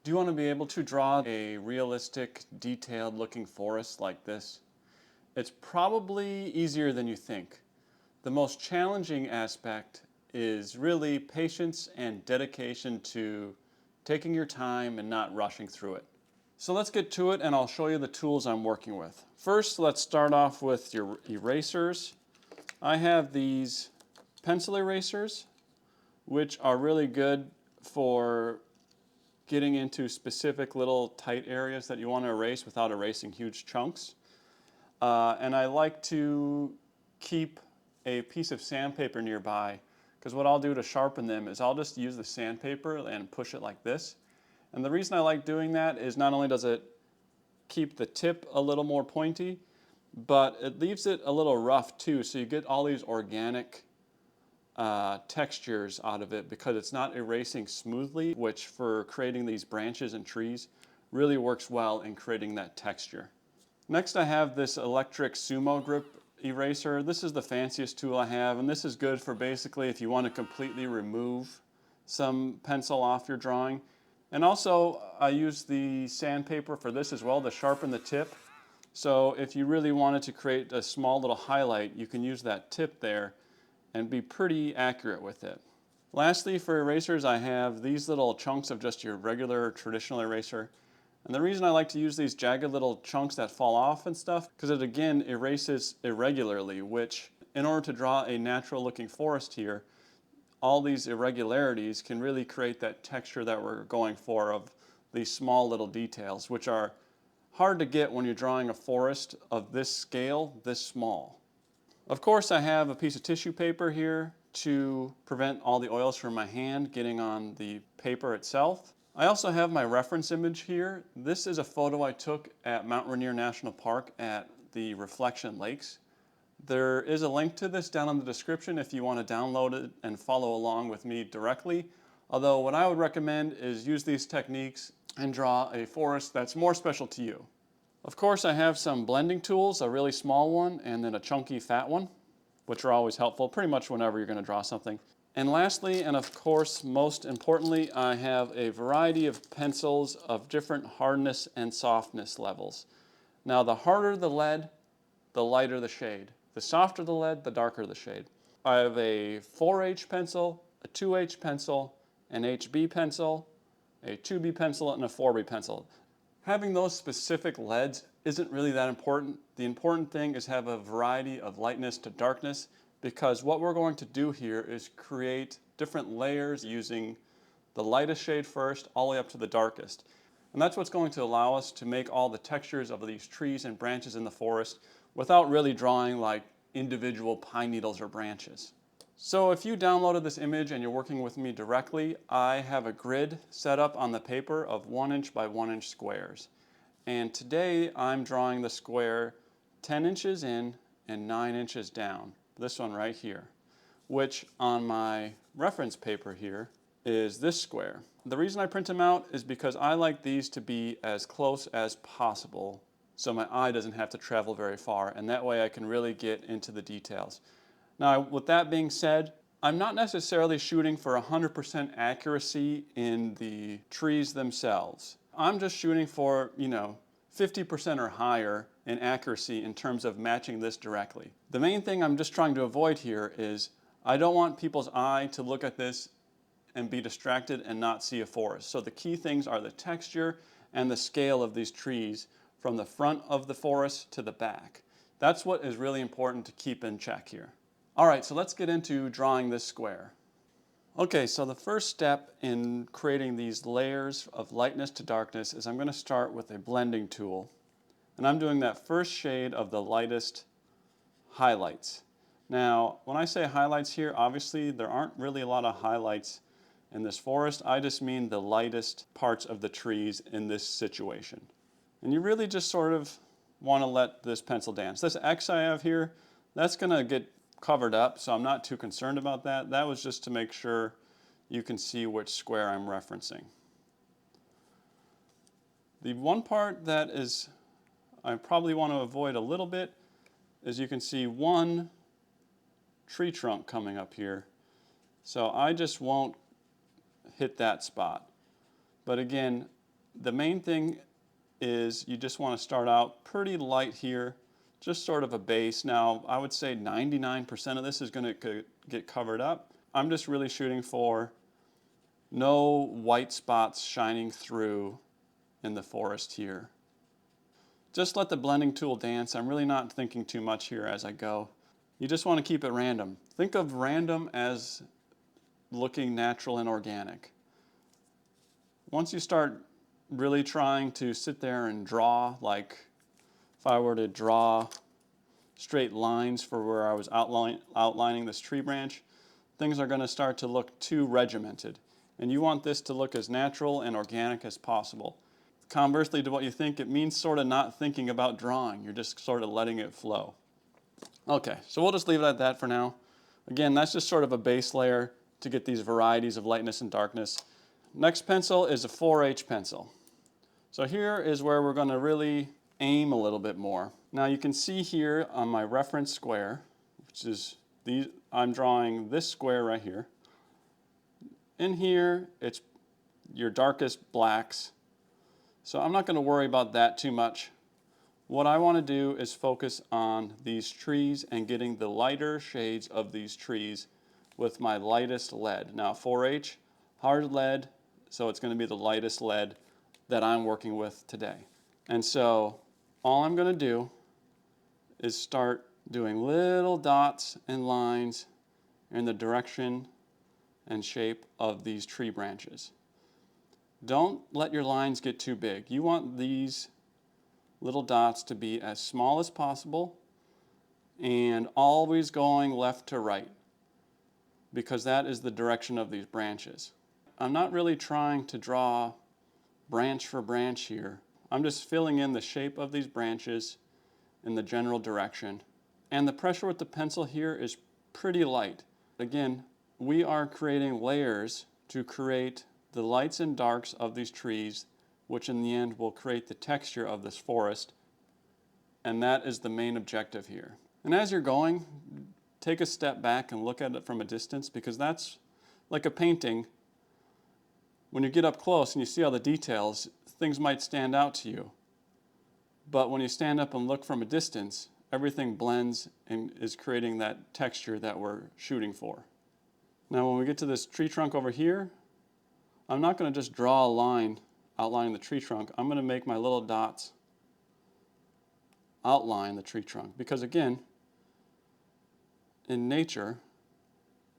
Do you want to be able to draw a realistic, detailed looking forest like this? It's probably easier than you think. The most challenging aspect is really patience and dedication to taking your time and not rushing through it. So let's get to it and I'll show you the tools I'm working with. First, let's start off with your erasers. I have these pencil erasers, which are really good for getting into specific little tight areas that you want to erase without erasing huge chunks. And I like to keep a piece of sandpaper nearby, because what I'll do to sharpen them is I'll just use the sandpaper and push it like this. And the reason I like doing that is not only does it keep the tip a little more pointy, but it leaves it a little rough too, so you get all these organic textures out of it because it's not erasing smoothly, which for creating these branches and trees really works well in creating that texture. Next I have this electric sumo grip eraser. This is the fanciest tool I have, and this is good for basically if you want to completely remove some pencil off your drawing. And also I use the sandpaper for this as well to sharpen the tip. So if you really wanted to create a small little highlight, you can use that tip there and be pretty accurate with it. Lastly, for erasers, I have these little chunks of just your regular traditional eraser. And the reason I like to use these jagged little chunks that fall off and stuff, because it again erases irregularly, which in order to draw a natural looking forest here, all these irregularities can really create that texture that we're going for of these small little details, which are hard to get when you're drawing a forest of this scale, this small. Of course, I have a piece of tissue paper here to prevent all the oils from my hand getting on the paper itself. I also have my reference image here. This is a photo I took at Mount Rainier National Park at the Reflection Lakes. There is a link to this down in the description if you want to download it and follow along with me directly. Although what I would recommend is use these techniques and draw a forest that's more special to you. Of course, I have some blending tools, a really small one and then a chunky fat one, which are always helpful pretty much whenever you're going to draw something. And lastly, and of course most importantly, I have a variety of pencils of different hardness and softness levels. Now the harder the lead, the lighter the shade. The softer the lead, the darker the shade. I have a 4H pencil, a 2H pencil, an HB pencil, a 2B pencil, and a 4B pencil. Having those specific leads isn't really that important. The important thing is have a variety of lightness to darkness, because what we're going to do here is create different layers using the lightest shade first all the way up to the darkest. And that's what's going to allow us to make all the textures of these trees and branches in the forest without really drawing like individual pine needles or branches. So if you downloaded this image and you're working with me directly, I have a grid set up on the paper of 1 inch by 1 inch squares. And today I'm drawing the square 10 inches in and 9 inches down. This one right here, which on my reference paper here is this square. The reason I print them out is because I like these to be as close as possible so my eye doesn't have to travel very far, and that way I can really get into the details. Now, with that being said, I'm not necessarily shooting for 100% accuracy in the trees themselves. I'm just shooting for, 50% or higher in accuracy in terms of matching this directly. The main thing I'm just trying to avoid here is I don't want people's eye to look at this and be distracted and not see a forest. So the key things are the texture and the scale of these trees from the front of the forest to the back. That's what is really important to keep in check here. All right, so let's get into drawing this square. Okay, so the first step in creating these layers of lightness to darkness is I'm going to start with a blending tool. And I'm doing that first shade of the lightest highlights. Now, when I say highlights here, obviously there aren't really a lot of highlights in this forest. I just mean the lightest parts of the trees in this situation. And you really just sort of want to let this pencil dance. This X I have here, that's going to get covered up, so I'm not too concerned about that. That was just to make sure you can see which square I'm referencing. The one part that is I probably want to avoid a little bit is you can see one tree trunk coming up here. So I just won't hit that spot. But again, The main thing is you just want to start out pretty light here, just sort of a base. Now, I would say 99% of this is going to get covered up. I'm just really shooting for no white spots shining through in the forest here. Just let the blending tool dance. I'm really not thinking too much here as I go. You just want to keep it random. Think of random as looking natural and organic. Once you start really trying to sit there and draw, like if I were to draw straight lines for where I was outlining this tree branch, things are going to start to look too regimented. And you want this to look as natural and organic as possible. Conversely to what you think, it means sort of not thinking about drawing. You're just sort of letting it flow. Okay, so we'll just leave it at that for now. Again, that's just sort of a base layer to get these varieties of lightness and darkness. Next pencil is a 4H pencil. So here is where we're going to really aim a little bit more. Now you can see here on my reference square, which is I'm drawing this square right here. In here, it's your darkest blacks. So I'm not going to worry about that too much. What I want to do is focus on these trees and getting the lighter shades of these trees with my lightest lead. Now 4H, hard lead, so it's going to be the lightest lead that I'm working with today. And so all I'm going to do is start doing little dots and lines in the direction and shape of these tree branches. Don't let your lines get too big. You want these little dots to be as small as possible and always going left to right, because that is the direction of these branches. I'm not really trying to draw branch for branch here. I'm just filling in the shape of these branches in the general direction. And the pressure with the pencil here is pretty light. Again, we are creating layers to create the lights and darks of these trees, which in the end will create the texture of this forest. And that is the main objective here. And as you're going, take a step back and look at it from a distance, because that's like a painting. When you get up close and you see all the details, things might stand out to you. But when you stand up and look from a distance, everything blends and is creating that texture that we're shooting for. Now when we get to this tree trunk over here, I'm not going to just draw a line outlining the tree trunk. I'm going to make my little dots outline the tree trunk. Because again, in nature,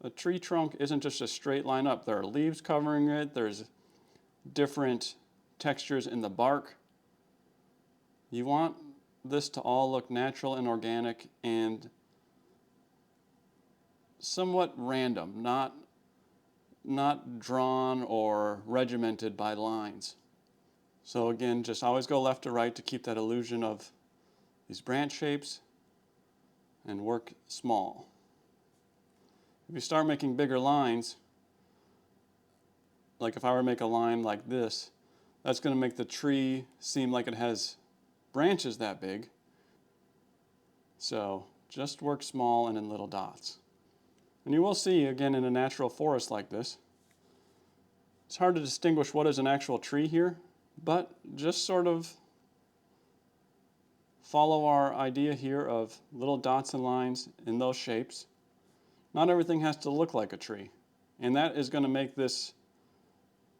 a tree trunk isn't just a straight line up. There are leaves covering it. There's different textures in the bark. You want this to all look natural and organic and somewhat random, not drawn or regimented by lines. So again, just always go left to right to keep that illusion of these branch shapes and work small. If you start making bigger lines, like if I were to make a line like this, that's going to make the tree seem like it has branches that big. So just work small and in little dots. And you will see, again, in a natural forest like this, it's hard to distinguish what is an actual tree here, but just sort of follow our idea here of little dots and lines in those shapes. Not everything has to look like a tree, and that is going to make this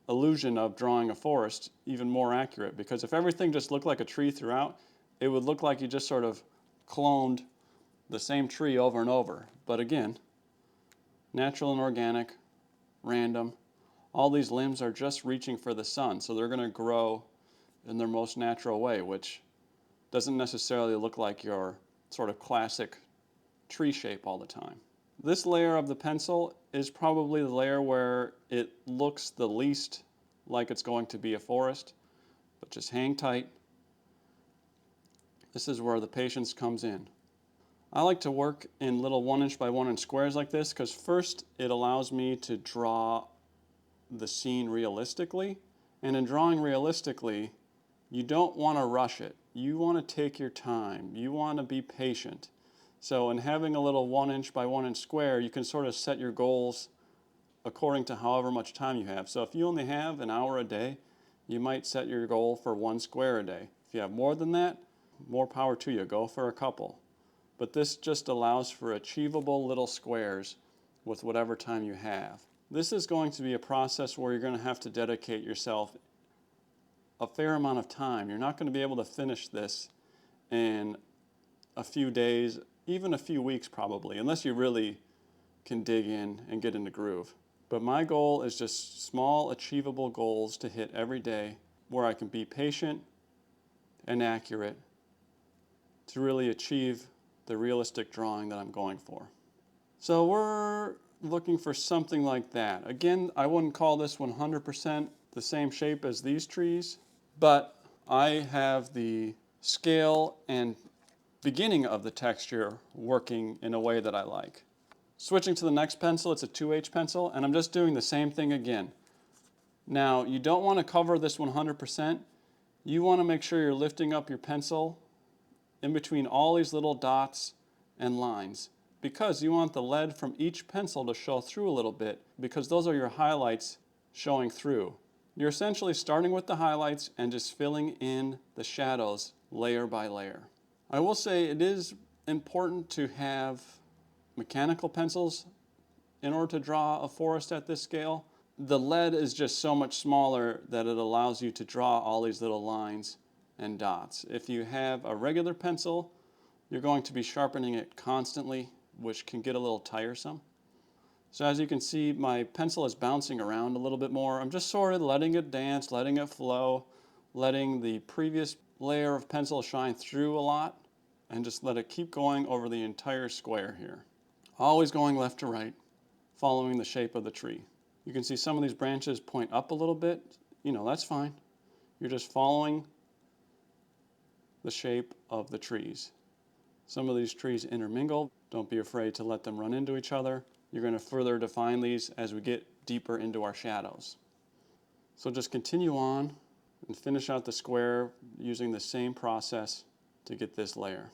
illusion of drawing a forest even more accurate, because if everything just looked like a tree throughout, it would look like you just sort of cloned the same tree over and over. But again, natural and organic, random. All these limbs are just reaching for the sun, so they're going to grow in their most natural way, which doesn't necessarily look like your sort of classic tree shape all the time. This layer of the pencil is probably the layer where it looks the least like it's going to be a forest, but just hang tight. This is where the patience comes in. I like to work in little 1" by 1" squares like this, because first it allows me to draw the scene realistically, and in drawing realistically, you don't want to rush it. You want to take your time. You want to be patient. So in having a little 1" by 1" square, you can sort of set your goals according to however much time you have. So if you only have an hour a day, You might set your goal for 1 square a day. If you have more than that, more power to you. Go for a couple. But this just allows for achievable little squares with whatever time you have. This is going to be a process where you're going to have to dedicate yourself a fair amount of time. You're not going to be able to finish this in a few days, even a few weeks probably, unless you really can dig in and get in the groove. But my goal is just small, achievable goals to hit every day where I can be patient and accurate to really achieve the realistic drawing that I'm going for. So we're looking for something like that. Again, I wouldn't call this 100% the same shape as these trees, but I have the scale and beginning of the texture working in a way that I like. Switching to the next pencil, it's a 2H pencil, and I'm just doing the same thing again. Now, you don't want to cover this 100%. You want to make sure you're lifting up your pencil in between all these little dots and lines, because you want the lead from each pencil to show through a little bit, because those are your highlights showing through. You're essentially starting with the highlights and just filling in the shadows layer by layer. I will say it is important to have mechanical pencils in order to draw a forest at this scale. The lead is just so much smaller that it allows you to draw all these little lines and dots. If you have a regular pencil, you're going to be sharpening it constantly, which can get a little tiresome. So as you can see, my pencil is bouncing around a little bit more. I'm just sort of letting it dance, letting it flow, letting the previous layer of pencil shine through a lot, and just let it keep going over the entire square here. Always going left to right, following the shape of the tree. You can see some of these branches point up a little bit. That's fine. You're just following the shape of the trees. Some of these trees intermingle. Don't be afraid to let them run into each other. You're going to further define these as we get deeper into our shadows. So just continue on and finish out the square using the same process to get this layer.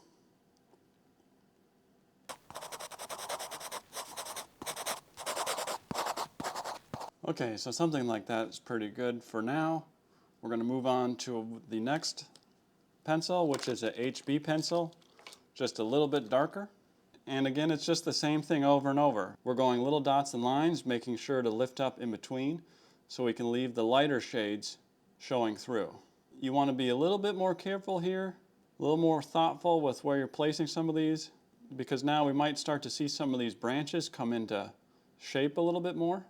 Okay, so something like that is pretty good for now. We're going to move on to the next pencil, which is a HB pencil, just a little bit darker. And again, it's just the same thing over and over. We're going little dots and lines, making sure to lift up in between so we can leave the lighter shades showing through. You want to be a little bit more careful here, a little more thoughtful with where you're placing some of these, because now we might start to see some of these branches come into shape a little bit more.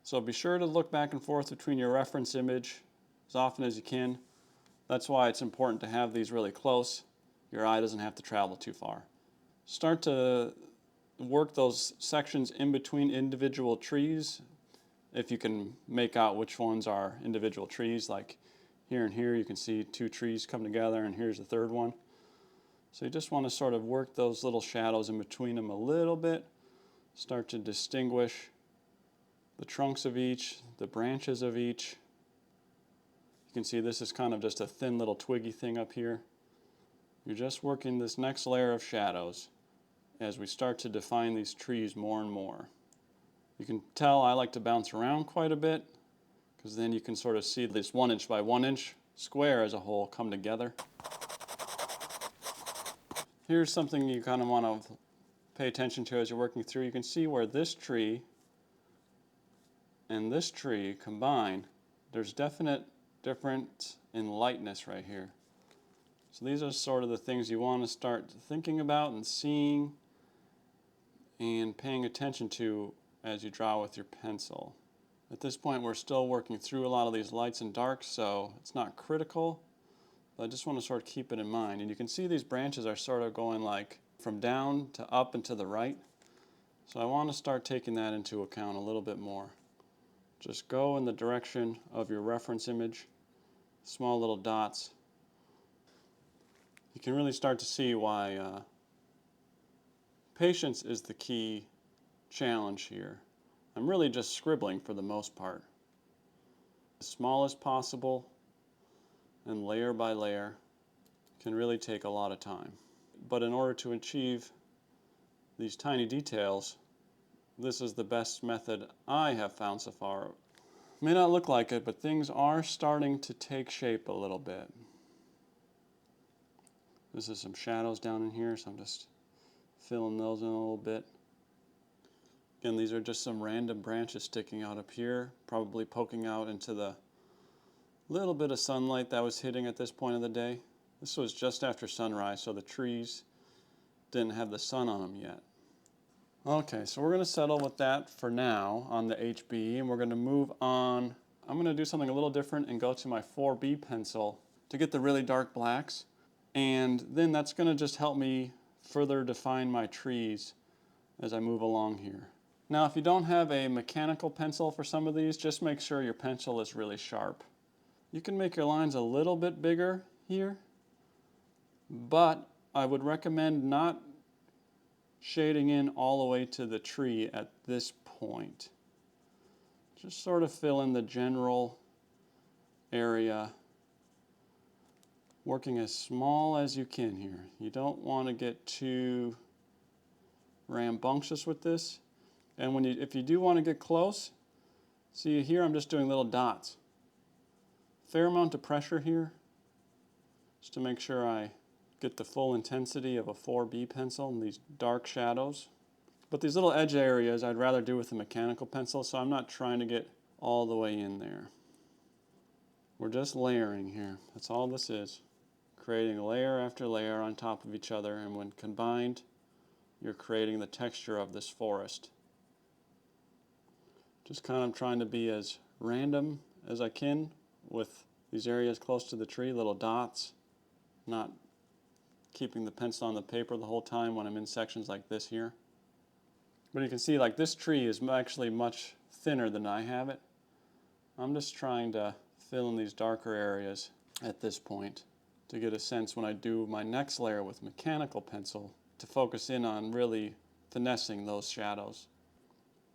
So be sure to look back and forth between your reference image as often as you can. That's why it's important to have these really close. Your eye doesn't have to travel too far. Start to work those sections in between individual trees. If you can make out which ones are individual trees, like here and here you can see 2 trees come together and here's the third one. So you just want to sort of work those little shadows in between them a little bit. Start to distinguish the trunks of each, the branches of each. You can see this is kind of just a thin little twiggy thing up here. You're just working this next layer of shadows as we start to define these trees more and more. You can tell I like to bounce around quite a bit, because then you can sort of see this 1 inch by 1 inch square as a whole come together. Here's something you kind of want to pay attention to as you're working through. You can see where this tree and this tree combine. There's definite difference in lightness right here. So these are sort of the things you want to start thinking about and seeing and paying attention to as you draw with your pencil. At this point we're still working through a lot of these lights and darks, so it's not critical, but I just want to sort of keep it in mind. And you can see these branches are sort of going like from down to up and to the right. So I want to start taking that into account a little bit more. Just go in the direction of your reference image, small little dots. You can really start to see why patience is the key challenge here. I'm really just scribbling for the most part. As small as possible and layer by layer can really take a lot of time. But in order to achieve these tiny details, this is the best method I have found so far. May not look like it, but things are starting to take shape a little bit. This is some shadows down in here, so I'm just filling those in a little bit. Again, these are just some random branches sticking out up here, probably poking out into the little bit of sunlight that was hitting at this point of the day. This was just after sunrise, so the trees didn't have the sun on them yet. Okay, so we're going to settle with that for now on the HB, and we're going to move on. I'm going to do something a little different and go to my 4B pencil to get the really dark blacks, and then that's going to just help me further define my trees as I move along here. Now, if you don't have a mechanical pencil for some of these, just make sure your pencil is really sharp. You can make your lines a little bit bigger here, but I would recommend not shading in all the way to the tree at this point. Just sort of fill in the general area, working as small as you can here. You don't want to get too rambunctious with this. And if you do want to get close, see here I'm just doing little dots. Fair amount of pressure here, just to make sure I get the full intensity of a 4B pencil and these dark shadows. But these little edge areas I'd rather do with a mechanical pencil, so I'm not trying to get all the way in there. We're just layering here. That's all this is. Creating layer after layer on top of each other, and when combined, you're creating the texture of this forest. Just kind of trying to be as random as I can with these areas close to the tree, little dots, not keeping the pencil on the paper the whole time when I'm in sections like this here. But you can see like this tree is actually much thinner than I have it. I'm just trying to fill in these darker areas at this point to get a sense when I do my next layer with mechanical pencil to focus in on really finessing those shadows.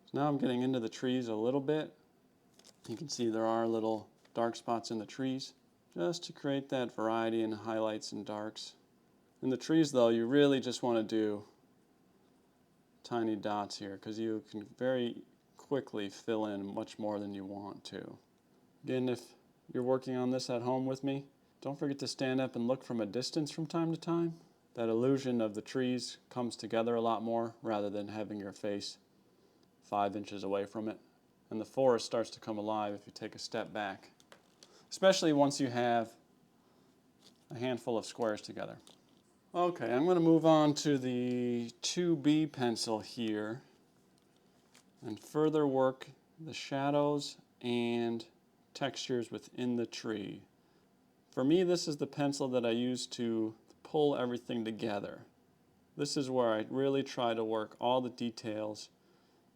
So now I'm getting into the trees a little bit. You can see there are little dark spots in the trees just to create that variety in highlights and darks. In the trees though, you really just want to do tiny dots here because you can very quickly fill in much more than you want to. Again, if you're working on this at home with me, don't forget to stand up and look from a distance from time to time. That illusion of the trees comes together a lot more rather than having your face 5 inches away from it. And the forest starts to come alive if you take a step back, especially once you have a handful of squares together. Okay, I'm going to move on to the 2B pencil here and further work the shadows and textures within the tree. For me, this is the pencil that I use to pull everything together. This is where I really try to work all the details,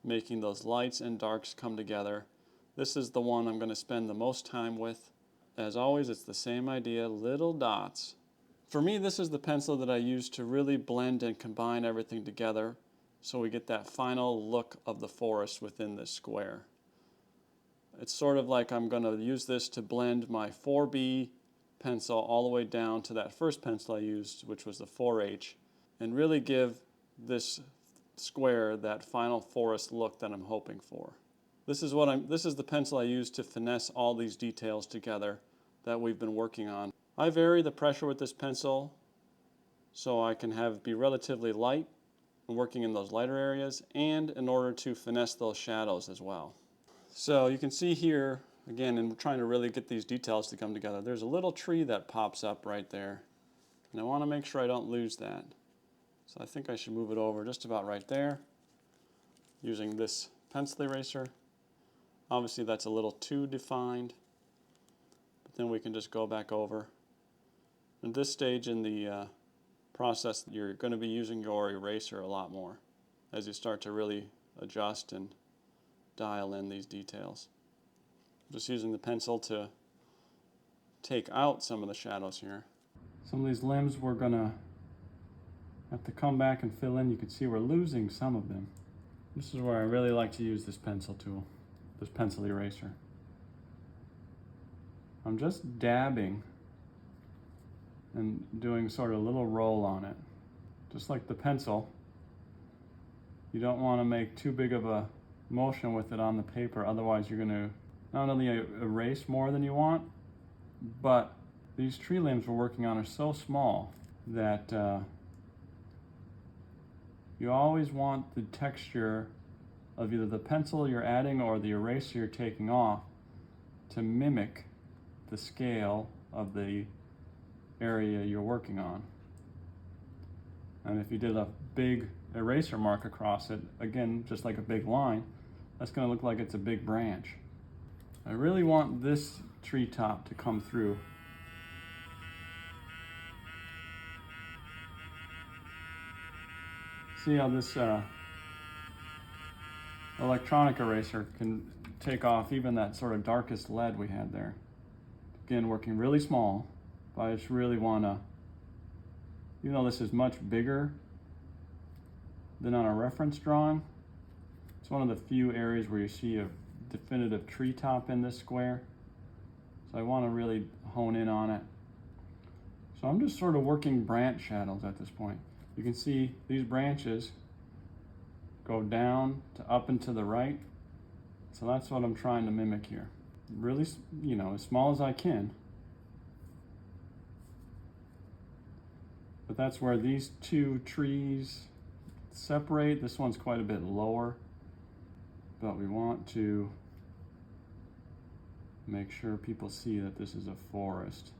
making those lights and darks come together. This is the one I'm going to spend the most time with. As always, it's the same idea, little dots. For me, this is the pencil that I use to really blend and combine everything together so we get that final look of the forest within this square. It's sort of like I'm going to use this to blend my 4B pencil all the way down to that first pencil I used, which was the 4H, and really give this square that final forest look that I'm hoping for. This is the pencil I use to finesse all these details together that we've been working on. I vary the pressure with this pencil so I can be relatively light and working in those lighter areas, and in order to finesse those shadows as well. So you can see here, again, and we're trying to really get these details to come together, there's a little tree that pops up right there. And I want to make sure I don't lose that. So I think I should move it over just about right there using this pencil eraser. Obviously that's a little too defined, but then we can just go back over. At this stage in the process, you're going to be using your eraser a lot more as you start to really adjust and dial in these details. Just using the pencil to take out some of the shadows here. Some of these limbs we're going to have to come back and fill in. You can see we're losing some of them. This is where I really like to use this pencil tool, this pencil eraser. I'm just dabbing and doing sort of a little roll on it. Just like the pencil, you don't want to make too big of a motion with it on the paper, otherwise you're going to not only erase more than you want, but these tree limbs we're working on are so small that you always want the texture of either the pencil you're adding or the eraser you're taking off to mimic the scale of the area you're working on. And if you did a big eraser mark across it, again, just like a big line, that's going to look like it's a big branch. I really want this treetop to come through. See how this electronic eraser can take off even that sort of darkest lead we had there. Again, working really small, but I just really want to, even though this is much bigger than on a reference drawing, it's one of the few areas where you see a definitive treetop in this square. So I want to really hone in on it. So I'm just sort of working branch shadows at this point. You can see these branches go down to up and to the right. So that's what I'm trying to mimic here. Really, you know, as small as I can. But that's where these two trees separate. This one's quite a bit lower, but we want to make sure people see that this is a forest.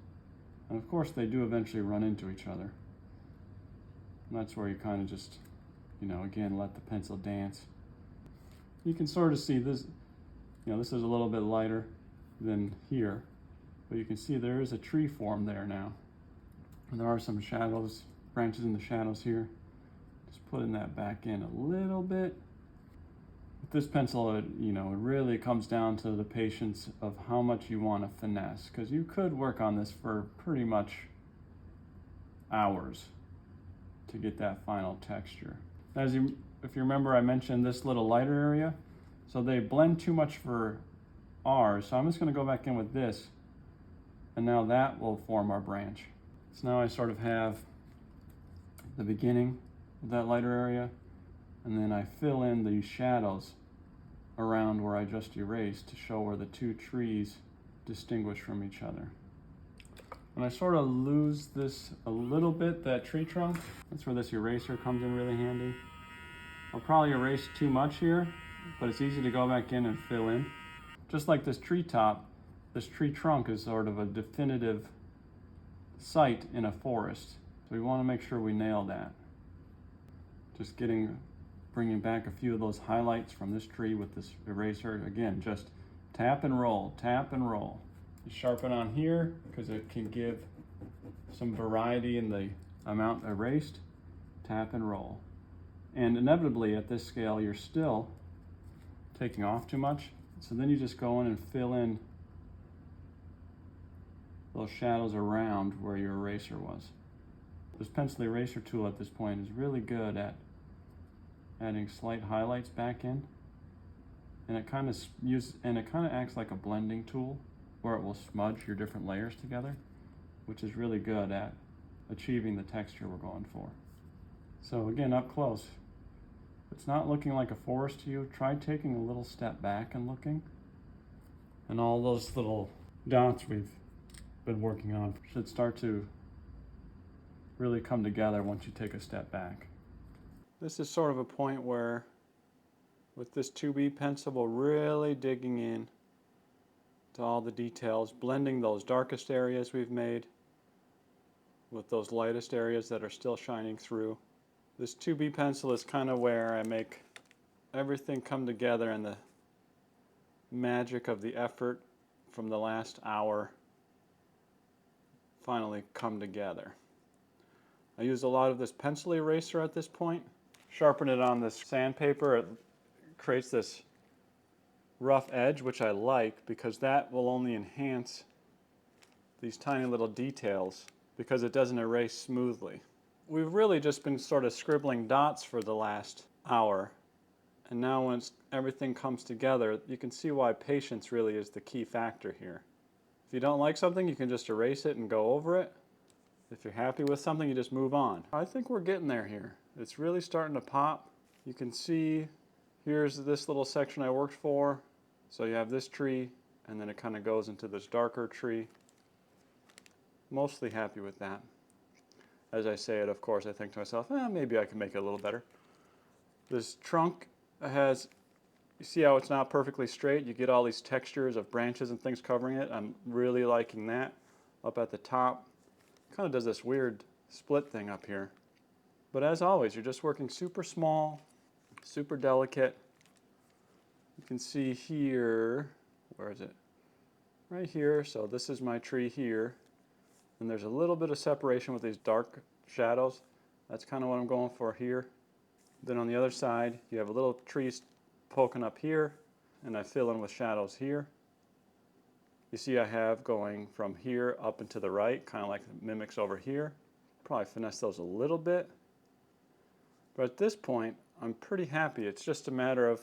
And of course they do eventually run into each other. And that's where you kind of just, you know, again, let the pencil dance. You can sort of see this, you know, this is a little bit lighter than here, but you can see there is a tree form there now. And there are some shadows, branches in the shadows here. Just putting that back in a little bit. With this pencil, it really comes down to the patience of how much you want to finesse, because you could work on this for pretty much hours to get that final texture. If you remember, I mentioned this little lighter area, so they blend too much for ours, so I'm just going to go back in with this, and now that will form our branch. So now I sort of have the beginning of that lighter area, and then I fill in the shadows around where I just erased to show where the two trees distinguish from each other. And I sort of lose this a little bit, that tree trunk. That's where this eraser comes in really handy. I'll probably erase too much here, but it's easy to go back in and fill in. Just like this tree top, this tree trunk is sort of a definitive site in a forest. So we want to make sure we nail that. Just bringing back a few of those highlights from this tree with this eraser. Again, just tap and roll, tap and roll. You sharpen on here because it can give some variety in the amount erased. Tap and roll. And inevitably at this scale, you're still taking off too much. So then you just go in and fill in those shadows around where your eraser was. This pencil eraser tool at this point is really good at adding slight highlights back in. And it kind of acts like a blending tool where it will smudge your different layers together, which is really good at achieving the texture we're going for. So again, up close, if it's not looking like a forest to you, try taking a little step back and looking. And all those little dots we've been working on should start to really come together once you take a step back. This is sort of a point where, with this 2B pencil, we're really digging in to all the details, blending those darkest areas we've made with those lightest areas that are still shining through. This 2B pencil is kind of where I make everything come together and the magic of the effort from the last hour finally come together. I use a lot of this pencil eraser at this point. Sharpen it on this sandpaper. It creates this rough edge, which I like because that will only enhance these tiny little details because it doesn't erase smoothly. We've really just been sort of scribbling dots for the last hour, and now once everything comes together, you can see why patience really is the key factor here. If you don't like something, you can just erase it and go over it. If you're happy with something, you just move on. I think we're getting there here. It's really starting to pop. You can see here's this little section I worked for. So you have this tree, and then it kind of goes into this darker tree. Mostly happy with that. As I say it, of course, I think to myself, maybe I can make it a little better. This trunk has, you see how it's not perfectly straight? You get all these textures of branches and things covering it. I'm really liking that. Up at the top, kind of does this weird split thing up here. But as always, you're just working super small, super delicate. You can see here, where is it? Right here, so this is my tree here. And there's a little bit of separation with these dark shadows. That's kind of what I'm going for here. Then on the other side, you have a little tree poking up here, and I fill in with shadows here. You see I have going from here up and to the right, kind of like it mimics over here. Probably finesse those a little bit. But at this point, I'm pretty happy. It's just a matter of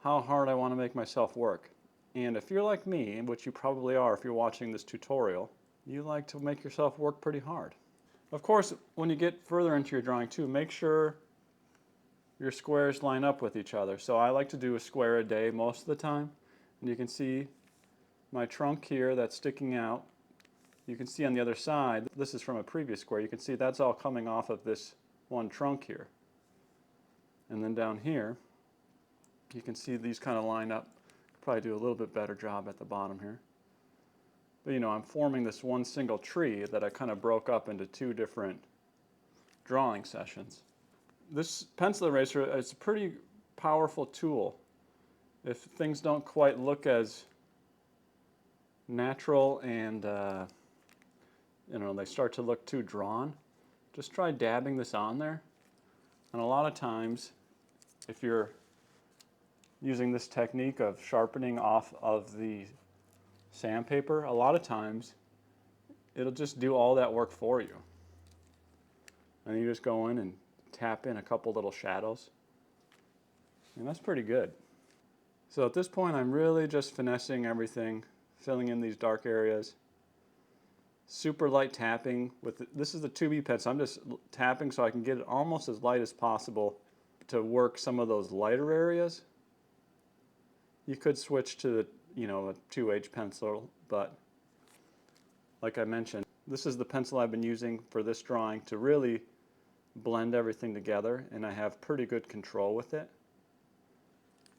how hard I want to make myself work. And if you're like me, which you probably are if you're watching this tutorial, you like to make yourself work pretty hard. Of course, when you get further into your drawing too, make sure your squares line up with each other. So I like to do a square a day most of the time. And you can see my trunk here that's sticking out. You can see on the other side, this is from a previous square, you can see that's all coming off of this one trunk here. And then down here, you can see these kind of line up. Probably do a little bit better job at the bottom here. But you know, I'm forming this one single tree that I kind of broke up into two different drawing sessions. This pencil eraser is a pretty powerful tool. If things don't quite look as natural and you know, they start to look too drawn, just try dabbing this on there. And a lot of times, if you're using this technique of sharpening off of the sandpaper, a lot of times it'll just do all that work for you. And you just go in and tap in a couple little shadows, and that's pretty good. So at this point, I'm really just finessing everything, filling in these dark areas. Super light tapping with this is the 2B pen, so I'm just tapping so I can get it almost as light as possible to work some of those lighter areas. You could switch to the, you know, a 2H pencil, but like I mentioned, this is the pencil I've been using for this drawing to really blend everything together, and I have pretty good control with it.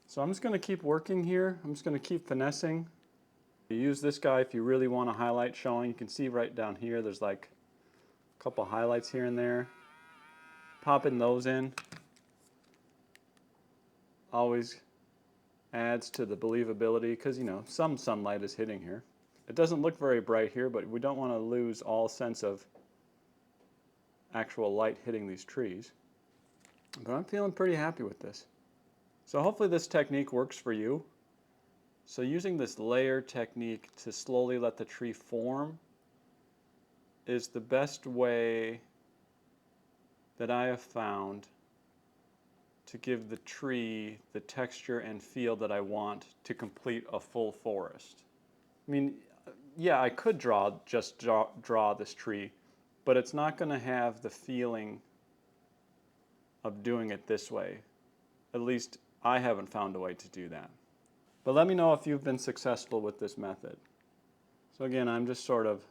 So I'm just going to keep working here. I'm just going to keep finessing. You use this guy if you really want a highlight showing. You can see right down here there's like a couple highlights here and there. Popping those in always adds to the believability because, you know, some sunlight is hitting here. It doesn't look very bright here, but we don't want to lose all sense of actual light hitting these trees. But I'm feeling pretty happy with this. So hopefully this technique works for you. So using this layer technique to slowly let the tree form is the best way that I have found to give the tree the texture and feel that I want to complete a full forest. I mean, yeah, I could just draw this tree, but it's not going to have the feeling of doing it this way. At least I haven't found a way to do that. But let me know if you've been successful with this method. So again, I'm just sort of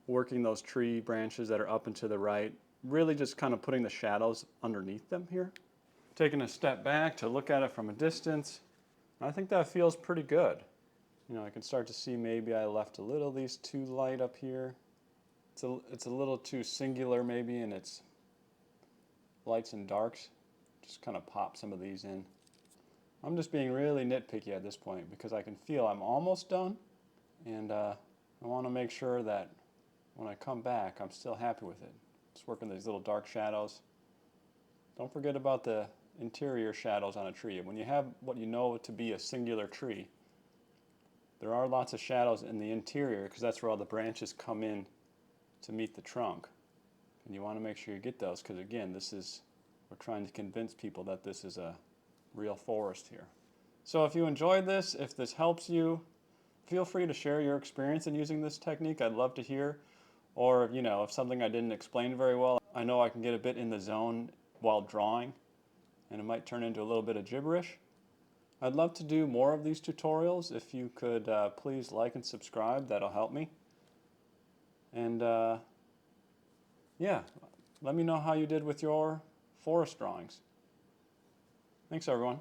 working those tree branches that are up and to the right, really just kind of putting the shadows underneath them here. Taking a step back to look at it from a distance, I think that feels pretty good. You know, I can start to see maybe I left a little of these too light up here. It's a little too singular maybe in its lights and darks. Just kind of pop some of these in. I'm just being really nitpicky at this point because I can feel I'm almost done, and I want to make sure that when I come back I'm still happy with it. Just working these little dark shadows. Don't forget about the interior shadows on a tree. When you have what you know to be a singular tree, there are lots of shadows in the interior because that's where all the branches come in to meet the trunk. And you want to make sure you get those because, again, we're trying to convince people that this is a real forest here. So if you enjoyed this, if this helps you, feel free to share your experience in using this technique. I'd love to hear. Or, you know, if something I didn't explain very well, I know I can get a bit in the zone while drawing, and it might turn into a little bit of gibberish. I'd love to do more of these tutorials. If you could please like and subscribe, that'll help me. And yeah, let me know how you did with your forest drawings. Thanks everyone.